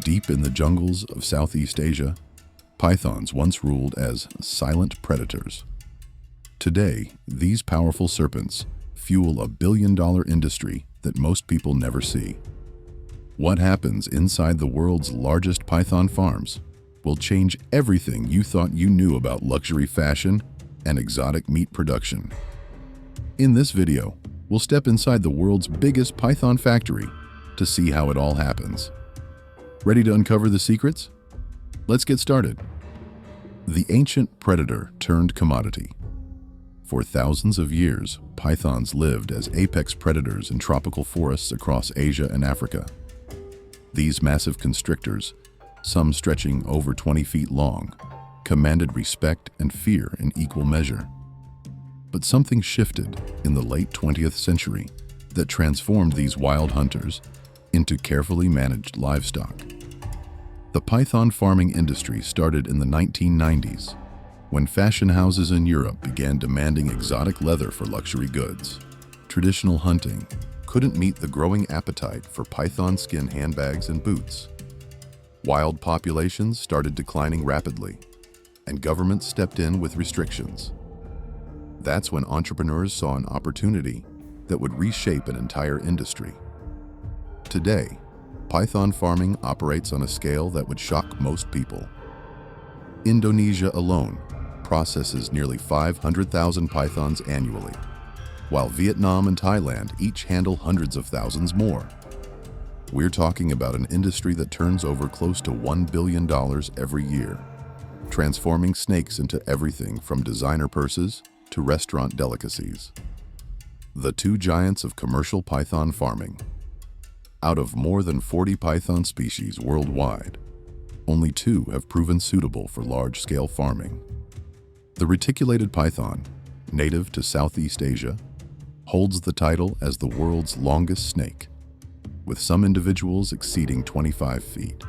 Deep in the jungles of Southeast Asia, pythons once ruled as silent predators. Today, these powerful serpents fuel a billion-dollar industry that most people never see. What happens inside the world's largest python farms will change everything you thought you knew about luxury fashion and exotic meat production. In this video, we'll step inside the world's biggest python factory to see how it all happens. Ready to uncover the secrets? Let's get started. The ancient predator turned commodity. For thousands of years, pythons lived as apex predators in tropical forests across Asia and Africa. These massive constrictors, some stretching over 20 feet long, commanded respect and fear in equal measure. But something shifted in the late 20th century that transformed these wild hunters into carefully managed livestock. The python farming industry started in the 1990s, when fashion houses in Europe began demanding exotic leather for luxury goods. Traditional hunting couldn't meet the growing appetite for python skin handbags and boots. Wild populations started declining rapidly, and governments stepped in with restrictions. That's when entrepreneurs saw an opportunity that would reshape an entire industry. Today, python farming operates on a scale that would shock most people. Indonesia alone processes nearly 500,000 pythons annually, while Vietnam and Thailand each handle hundreds of thousands more. We're talking about an industry that turns over close to $1 billion every year, transforming snakes into everything from designer purses to restaurant delicacies. The two giants of commercial python farming. Out of more than 40 python species worldwide, only 2 have proven suitable for large-scale farming. The reticulated python, native to Southeast Asia, holds the title as the world's longest snake, with some individuals exceeding 25 feet.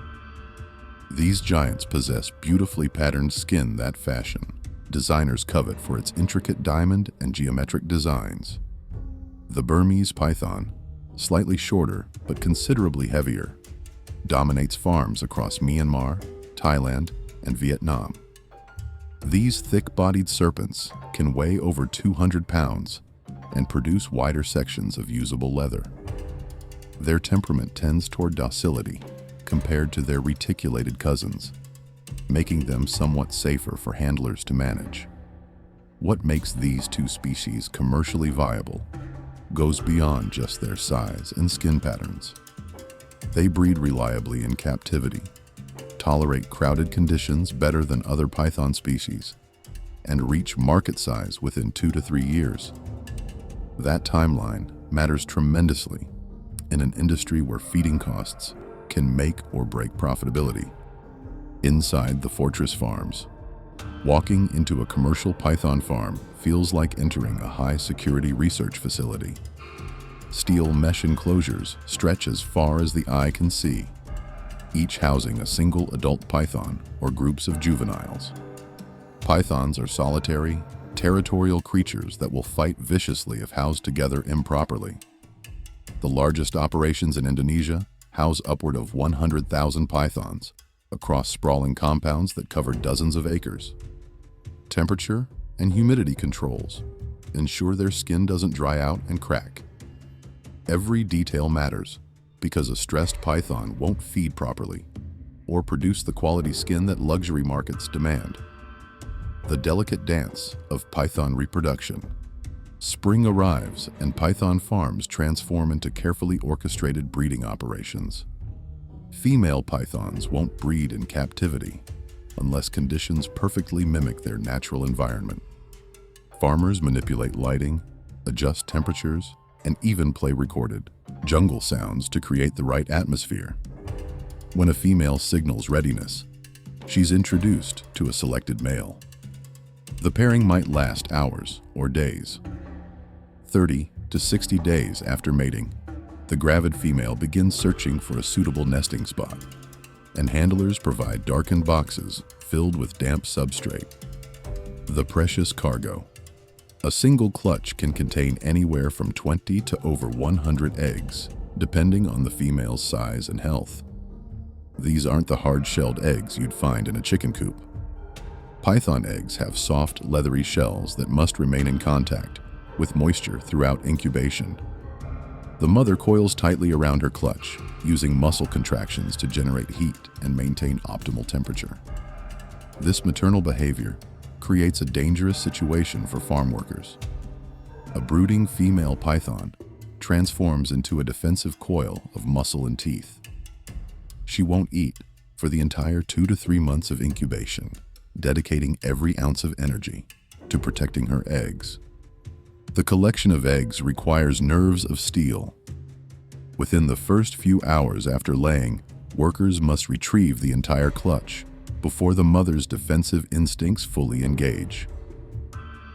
These giants possess beautifully patterned skin that fashion designers covet for its intricate diamond and geometric designs. The Burmese python, slightly shorter but considerably heavier, dominates farms across Myanmar, Thailand, and Vietnam. These thick-bodied serpents can weigh over 200 pounds and produce wider sections of usable leather. Their temperament tends toward docility compared to their reticulated cousins, making them somewhat safer for handlers to manage. What makes these two species commercially viable goes beyond just their size and skin patterns. They breed reliably in captivity, tolerate crowded conditions better than other python species, and reach market size within 2 to 3 years. That timeline matters tremendously in an industry where feeding costs can make or break profitability. Inside the fortress farms, walking into a commercial python farm feels like entering a high-security research facility. Steel mesh enclosures stretch as far as the eye can see, each housing a single adult python or groups of juveniles. Pythons are solitary, territorial creatures that will fight viciously if housed together improperly. The largest operations in Indonesia house upward of 100,000 pythons across sprawling compounds that cover dozens of acres. Temperature and humidity controls ensure their skin doesn't dry out and crack. Every detail matters because a stressed python won't feed properly or produce the quality skin that luxury markets demand. The delicate dance of python reproduction. Spring arrives and python farms transform into carefully orchestrated breeding operations. Female pythons won't breed in captivity unless conditions perfectly mimic their natural environment. Farmers manipulate lighting, adjust temperatures, and even play recorded jungle sounds to create the right atmosphere. When a female signals readiness, she's introduced to a selected male. The pairing might last hours or days. 30 to 60 days after mating, the gravid female begins searching for a suitable nesting spot, and handlers provide darkened boxes filled with damp substrate. The precious cargo. A single clutch can contain anywhere from 20 to over 100 eggs, depending on the female's size and health. These aren't the hard-shelled eggs you'd find in a chicken coop. Python eggs have soft, leathery shells that must remain in contact with moisture throughout incubation. The mother coils tightly around her clutch, using muscle contractions to generate heat and maintain optimal temperature. This maternal behavior creates a dangerous situation for farm workers. A brooding female python transforms into a defensive coil of muscle and teeth. She won't eat for the entire 2 to 3 months of incubation, dedicating every ounce of energy to protecting her eggs. The collection of eggs requires nerves of steel. Within the first few hours after laying, workers must retrieve the entire clutch before the mother's defensive instincts fully engage.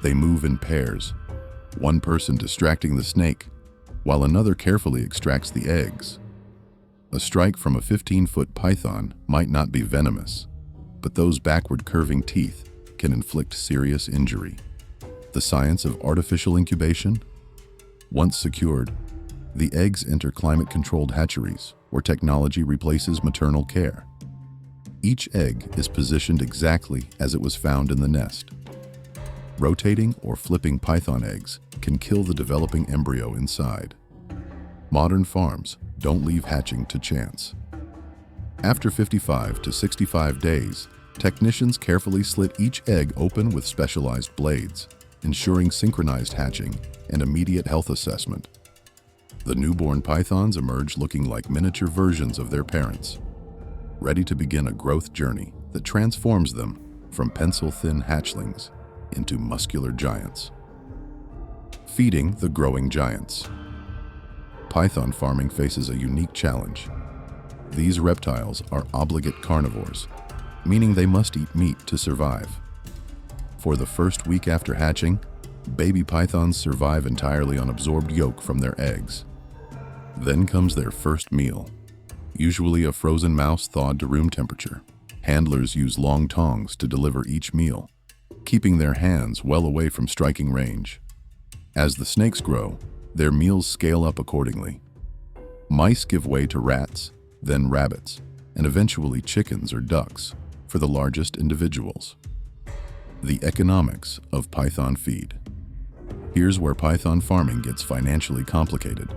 They move in pairs, one person distracting the snake, while another carefully extracts the eggs. A strike from a 15-foot python might not be venomous, but those backward curving teeth can inflict serious injury. The science of artificial incubation? Once secured, the eggs enter climate-controlled hatcheries, where technology replaces maternal care. Each egg is positioned exactly as it was found in the nest. Rotating or flipping python eggs can kill the developing embryo inside. Modern farms don't leave hatching to chance. After 55 to 65 days, technicians carefully slit each egg open with specialized blades, ensuring synchronized hatching and immediate health assessment. The newborn pythons emerge looking like miniature versions of their parents, ready to begin a growth journey that transforms them from pencil-thin hatchlings into muscular giants. Feeding the growing giants. Python farming faces a unique challenge. These reptiles are obligate carnivores, meaning they must eat meat to survive. For the first week after hatching, baby pythons survive entirely on absorbed yolk from their eggs. Then comes their first meal, usually a frozen mouse thawed to room temperature. Handlers use long tongs to deliver each meal, keeping their hands well away from striking range. As the snakes grow, their meals scale up accordingly. Mice give way to rats, then rabbits, and eventually chickens or ducks for the largest individuals. The economics of python feed. Here's where python farming gets financially complicated.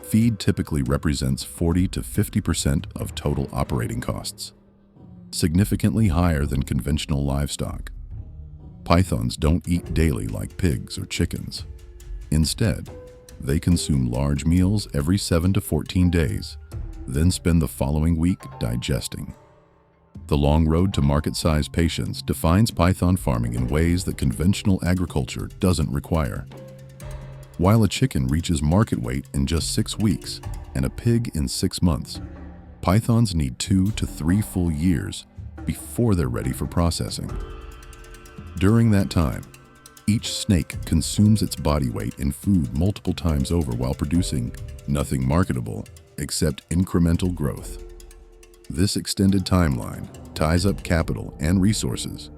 Feed typically represents 40 to 50% of total operating costs, significantly higher than conventional livestock. Pythons don't eat daily like pigs or chickens. Instead, they consume large meals every 7 to 14 days, then spend the following week digesting. The long road to market-size patience defines python farming in ways that conventional agriculture doesn't require. While a chicken reaches market weight in just 6 weeks and a pig in 6 months, pythons need 2 to 3 full years before they're ready for processing. During that time, each snake consumes its body weight in food multiple times over while producing nothing marketable except incremental growth. This extended timeline ties up capital and resources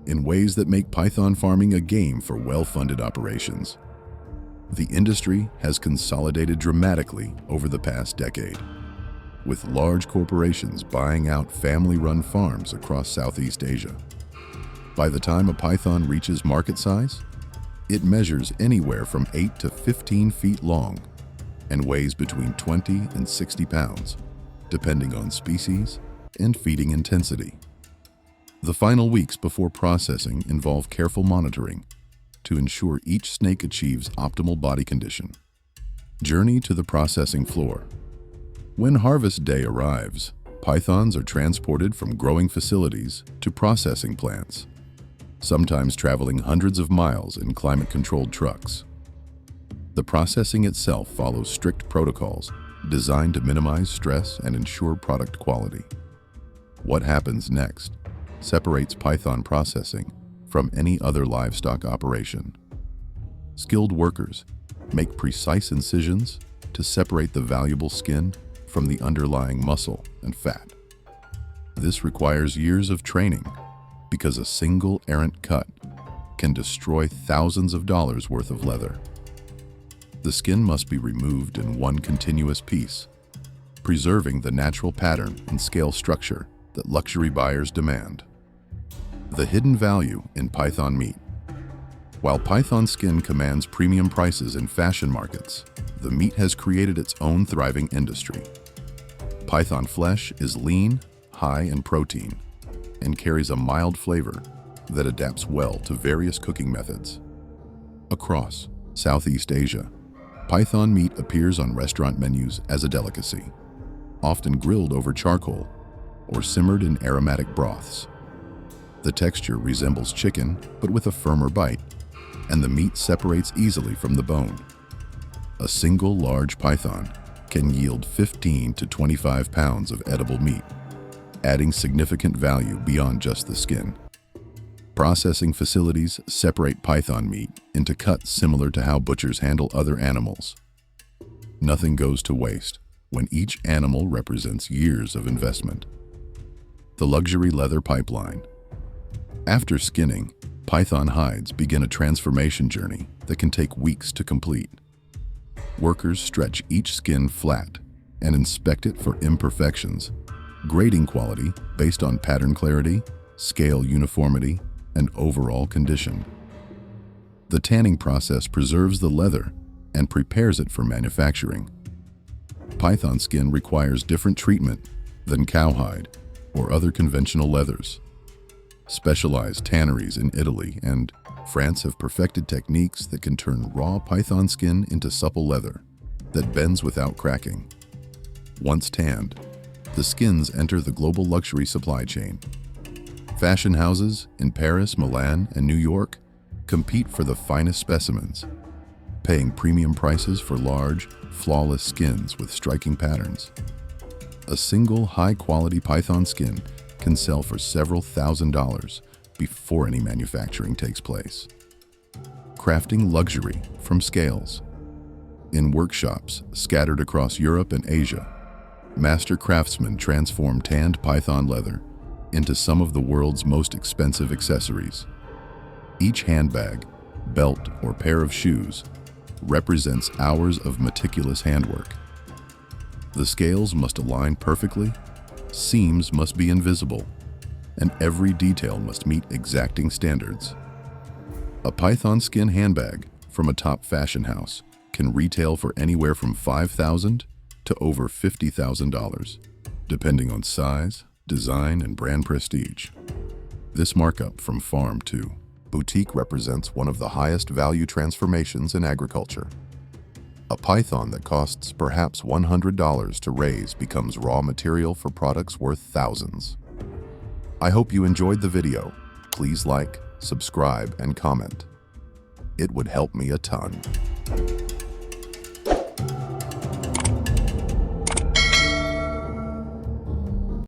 in ways that make python farming a game for well-funded operations. The industry has consolidated dramatically over the past decade, with large corporations buying out family-run farms across Southeast Asia. By the time a python reaches market size, it measures anywhere from 8 to 15 feet long and weighs between 20 and 60 pounds, depending on species and feeding intensity. The final weeks before processing involve careful monitoring to ensure each snake achieves optimal body condition. Journey to the processing floor. When harvest day arrives, pythons are transported from growing facilities to processing plants, sometimes traveling hundreds of miles in climate-controlled trucks. The processing itself follows strict protocols designed to minimize stress and ensure product quality. What happens next separates python processing from any other livestock operation. Skilled workers make precise incisions to separate the valuable skin from the underlying muscle and fat. This requires years of training because a single errant cut can destroy thousands of dollars worth of leather. The skin must be removed in one continuous piece, preserving the natural pattern and scale structure that luxury buyers demand. The hidden value in python meat. While python skin commands premium prices in fashion markets, the meat has created its own thriving industry. Python flesh is lean, high in protein, and carries a mild flavor that adapts well to various cooking methods. Across Southeast Asia, python meat appears on restaurant menus as a delicacy, often grilled over charcoal or simmered in aromatic broths. The texture resembles chicken, but with a firmer bite, and the meat separates easily from the bone. A single large python can yield 15 to 25 pounds of edible meat, adding significant value beyond just the skin. Processing facilities separate python meat into cuts similar to how butchers handle other animals. Nothing goes to waste when each animal represents years of investment. The luxury leather pipeline. After skinning, python hides begin a transformation journey that can take weeks to complete. Workers stretch each skin flat and inspect it for imperfections, grading quality based on pattern clarity, scale uniformity, and overall condition. The tanning process preserves the leather and prepares it for manufacturing. Python skin requires different treatment than cowhide or other conventional leathers. Specialized tanneries in Italy and France have perfected techniques that can turn raw python skin into supple leather that bends without cracking. Once tanned, the skins enter the global luxury supply chain. Fashion houses in Paris, Milan, and New York compete for the finest specimens, paying premium prices for large, flawless skins with striking patterns. A single high-quality python skin can sell for several $1,000s before any manufacturing takes place. Crafting luxury from scales. In workshops scattered across Europe and Asia, master craftsmen transform tanned python leather into some of the world's most expensive accessories. Each handbag, belt, or pair of shoes represents hours of meticulous handwork. The scales must align perfectly, seams must be invisible, and every detail must meet exacting standards. A python skin handbag from a top fashion house can retail for anywhere from $5,000 to over $50,000, depending on size, design, and brand prestige. This markup from farm to boutique represents one of the highest value transformations in agriculture. A python that costs perhaps $100 to raise becomes raw material for products worth thousands. I hope you enjoyed the video. Please like, subscribe, and comment. It would help me a ton.